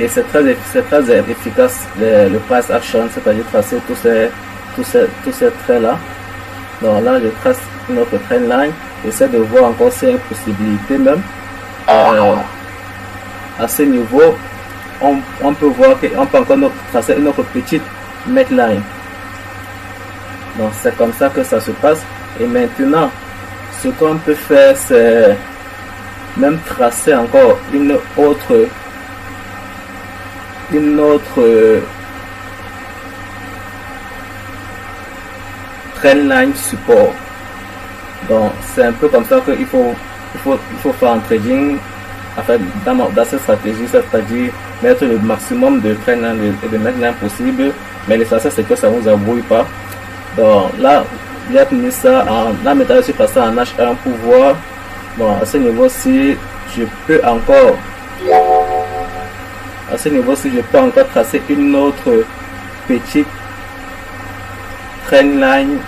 et c'est très efficace le price action, c'est-à-dire tracer tous ces traits là. Donc là je trace notre trendline, j'essaie de voir encore s'il y a une possibilité même à ce niveau. On peut voir qu'on peut encore tracer une autre petite neckline. Donc c'est comme ça que ça se passe. Et maintenant ce qu'on peut faire, c'est même tracer encore une autre trendline support. Donc c'est un peu comme ça qu'il faut faire en trading. En fait, dans cette stratégie, c'est-à-dire mettre le maximum de trendline et de neckline possible, mais l'essentiel c'est que ça ne vous embrouille pas. Donc là, il a mis ça en là, maintenant je suis passé en H1 pour voir. Bon, à ce niveau-ci, je peux encore tracer une autre petite trendline,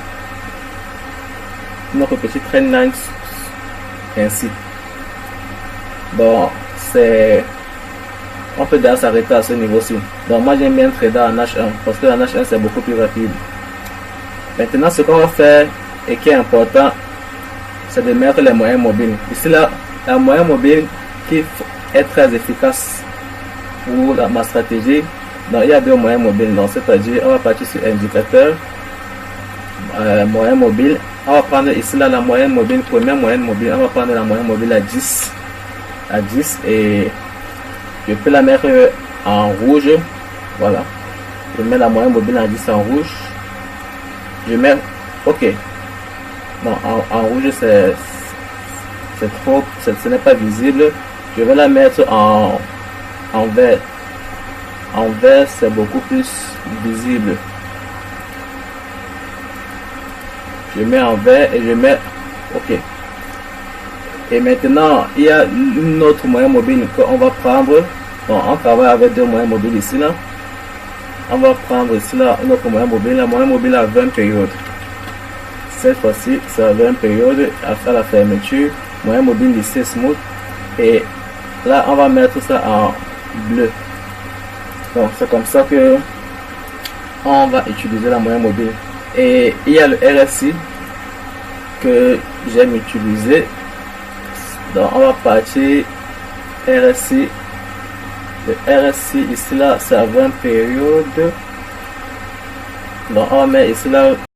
ainsi. Bon, on peut déjà s'arrêter à ce niveau-ci. Donc moi j'aime bien trader en H1 parce que en H1 c'est beaucoup plus rapide. Maintenant ce qu'on va faire et qui est important, c'est de mettre les moyens mobiles. Ici là, la moyenne mobile qui est très efficace pour ma stratégie. Donc il y a deux moyens mobiles, c'est-à-dire on va partir sur indicateur, moyenne mobile. On va prendre ici là la moyenne mobile, première moyenne mobile. On va prendre la moyenne mobile à 10 et je peux la mettre en rouge. Voilà, je mets la moyenne mobile à 10 en rouge. Je mets OK. Non, en rouge c'est trop, ce n'est pas visible. Je vais la mettre en vert. En vert c'est beaucoup plus visible. Je mets en vert et je mets OK. Et maintenant il y a une autre moyenne mobile qu'on va prendre. Bon, on travaille avec deux moyens mobiles ici là. On va prendre ici là une autre moyenne mobile. La moyenne mobile à 20 périodes. Cette fois-ci c'est à 20 périodes à la fermeture. Moyenne mobile ici smooth. Et là on va mettre ça en bleu. Donc c'est comme ça que on va utiliser la moyenne mobile. Et il y a le RSI que j'aime utiliser. Donc on va partir RSI. Le RSI ici là c'est à 20 périodes. Donc on met ici là